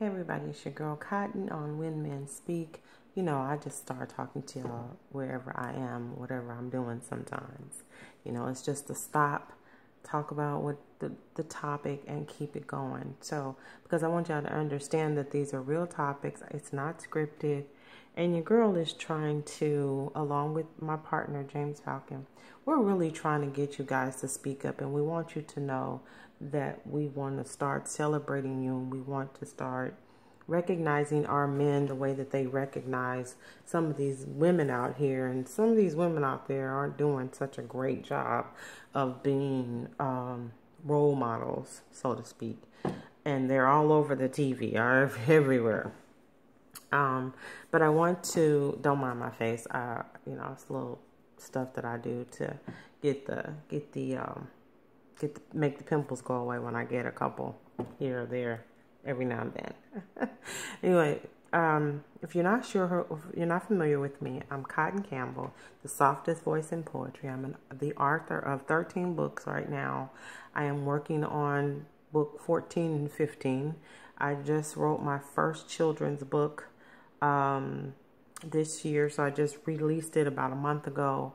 Hey everybody, it's your girl Kottyn on When Men Speak. You know, I just start talking to y'all wherever I am, whatever I'm doing sometimes. You know, it's just to stop, talk about what the topic and keep it going. So, because I want y'all to understand that these are real topics, it's not scripted. And your girl is trying to, along with my partner, James Falcon, we're really trying to get you guys to speak up. And we want you to know that we want to start celebrating you. And we want to start recognizing our men the way that they recognize some of these women out here. And some of these women out there aren't doing such a great job of being role models, so to speak. And they're all over the TV, are everywhere. But I want to, don't mind my face. You know, it's little stuff that I do to make the pimples go away when I get a couple here or there every now and then. Anyway, if you're not sure, if you're not familiar with me, I'm Kottyn Campbell, the softest voice in poetry. I'm the author of 13 books right now. I am working on book 14 and 15. I just wrote my first children's book this year, so I just released it about a month ago.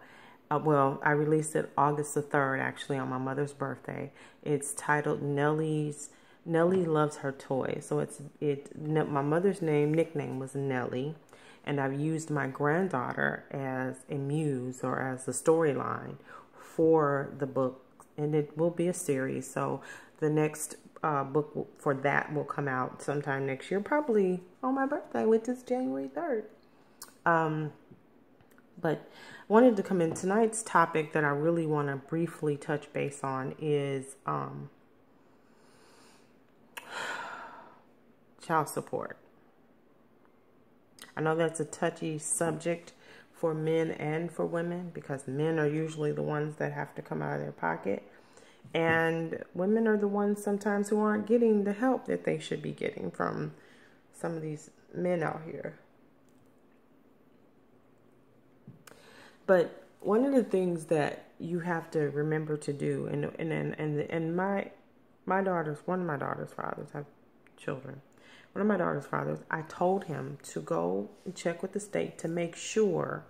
Well, I released it August the 3rd, actually, on my mother's birthday. It's titled Nellie Loves Her Toys. So my mother's nickname was Nellie, and I've used my granddaughter as a muse or as a storyline for the book, and it will be a series. So the next book for that will come out sometime next year, probably on my birthday, which is January 3rd. But I wanted to come in. Tonight's topic that I really want to briefly touch base on is child support. I know that's a touchy subject for men and for women, because men are usually the ones that have to come out of their pocket. And women are the ones sometimes who aren't getting the help that they should be getting from some of these men out here. But one of the things that you have to remember to do, and my daughter's, one of my daughter's fathers, I have children. One of my daughter's fathers, I told him to go and check with the state to make sure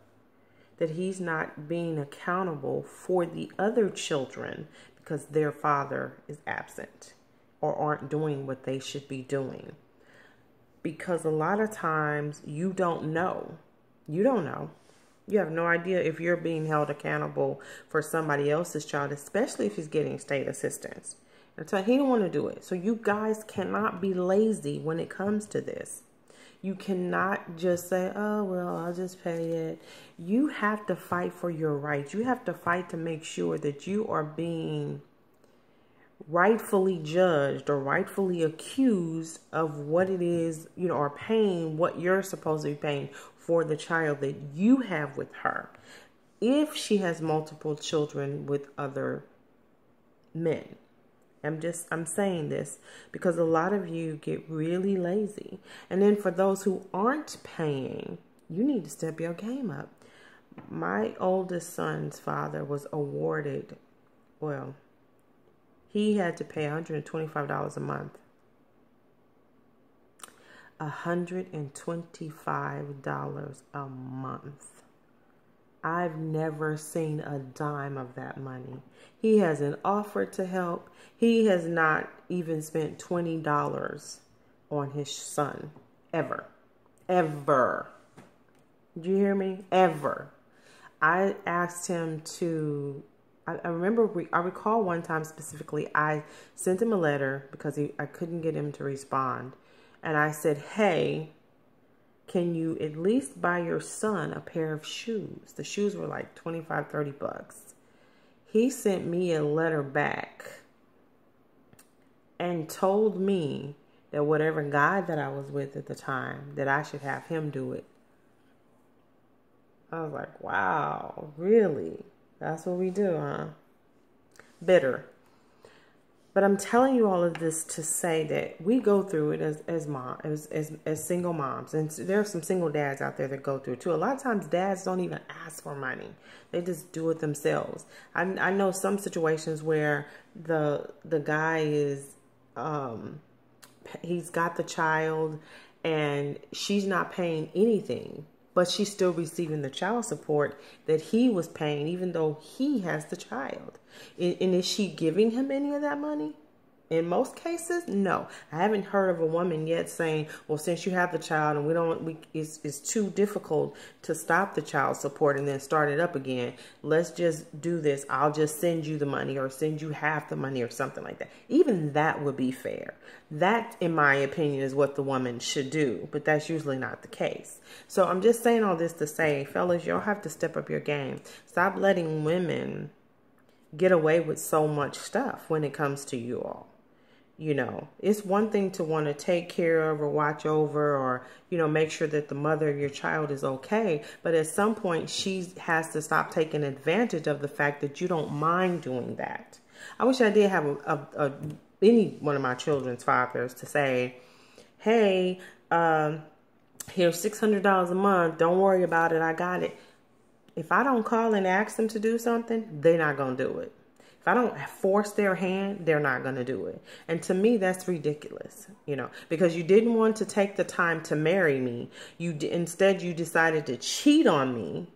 that he's not being accountable for the other children because their father is absent or aren't doing what they should be doing. Because a lot of times you don't know. You don't know. You have no idea if you're being held accountable for somebody else's child, especially if he's getting state assistance. And so he don't want to do it. So you guys cannot be lazy when it comes to this. You cannot just say, oh, well, I'll just pay it. You have to fight for your rights. You have to fight to make sure that you are being rightfully judged or rightfully accused of what it is, you know, or paying what you're supposed to be paying for the child that you have with her. If she has multiple children with other men. I'm saying this because a lot of you get really lazy. And then for those who aren't paying, you need to step your game up. My oldest son's father was awarded, well, he had to pay $125 a month. $125 a month. I've never seen a dime of that money. He hasn't offered to help. He has not even spent $20 on his son. Ever. Ever. Did you hear me? Ever. I asked him to... I recall one time specifically, I sent him a letter because I couldn't get him to respond. And I said, hey, can you at least buy your son a pair of shoes? The shoes were like 25, 30 bucks. He sent me a letter back and told me that whatever guy that I was with at the time, that I should have him do it. I was like, wow, really? That's what we do, huh? Bitter. But I'm telling you all of this to say that we go through it as single moms. And there are some single dads out there that go through it too. A lot of times dads don't even ask for money. They just do it themselves. I know some situations where the guy is he's got the child and she's not paying anything, but she's still receiving the child support that he was paying, even though he has the child. And is she giving him any of that money? In most cases, no. I haven't heard of a woman yet saying, well, since you have the child and it's too difficult to stop the child support and then start it up again, let's just do this. I'll just send you the money or send you half the money or something like that. Even that would be fair. That, in my opinion, is what the woman should do, but that's usually not the case. So I'm just saying all this to say, fellas, y'all have to step up your game. Stop letting women get away with so much stuff when it comes to you all. You know, it's one thing to want to take care of or watch over or, you know, make sure that the mother of your child is okay. But at some point, she has to stop taking advantage of the fact that you don't mind doing that. I wish I did have any one of my children's fathers to say, hey, here's $600 a month. Don't worry about it. I got it. If I don't call and ask them to do something, they're not going to do it. If I don't force their hand, they're not going to do it. And to me, that's ridiculous, you know, because you didn't want to take the time to marry me. Instead, you decided to cheat on me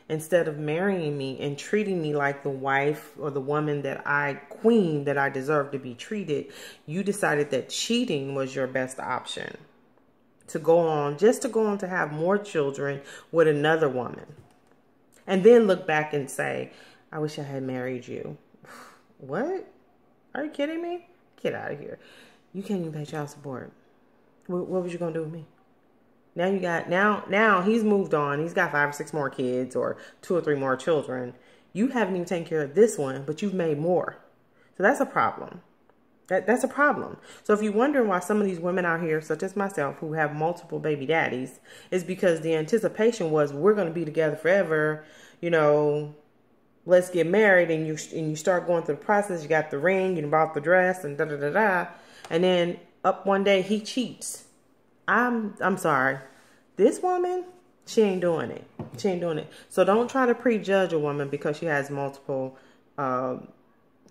instead of marrying me and treating me like the wife or the woman queen that I deserve to be treated. You decided that cheating was your best option to go on to have more children with another woman. And then look back and say, I wish I had married you. What? Are you kidding me? Get out of here. You can't even pay child support. What was you going to do with me? Now you got, now he's moved on. He's got 5 or 6 more kids or 2 or 3 more children. You haven't even taken care of this one, but you've made more. So that's a problem. That's a problem. So if you're wondering why some of these women out here, such as myself, who have multiple baby daddies, is because the anticipation was we're going to be together forever, you know, let's get married, and you start going through the process. You got the ring, you bought the dress, and da-da-da-da. And then up one day, he cheats. I'm sorry. This woman, she ain't doing it. She ain't doing it. So don't try to prejudge a woman because she has multiple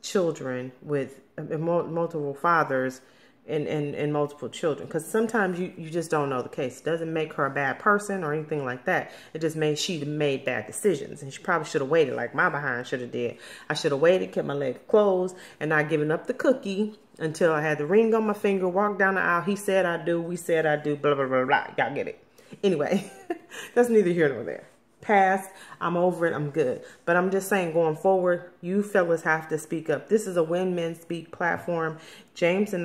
children with multiple fathers and multiple children, because sometimes you just don't know the case. It doesn't make her a bad person or anything like that. It just she made bad decisions, and she probably should have waited, like my behind should have did. I should have waited, kept my legs closed, and not given up the cookie until I had the ring on my finger, walked down the aisle. He said I do, we said I do, blah, blah, blah, blah. Y'all get it. Anyway, that's neither here nor there. Past, I'm over it, I'm good. But I'm just saying, going forward, you fellas have to speak up. This is a When Men Speak platform. James Falcon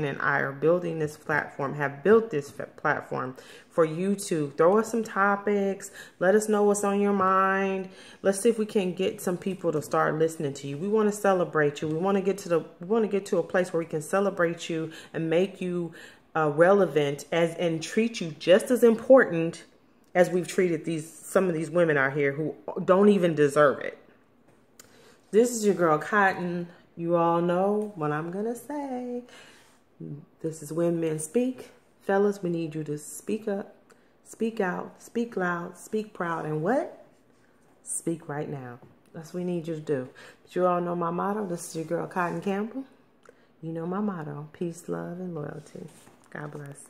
and I are building this platform, have built this platform for you to throw us some topics, let us know what's on your mind. Let's see if we can get some people to start listening to you. We want to celebrate you. We want to get to a place where we can celebrate you and make you relevant and treat you just as important as we've treated some of these women out here who don't even deserve it. This is your girl Kottyn. You all know what I'm going to say. This is When Men Speak. Fellas, we need you to speak up, speak out, speak loud, speak proud, and what? Speak right now. That's what we need you to do. But you all know my motto. This is your girl Kottyn Campbell. You know my motto. Peace, love, and loyalty. God bless.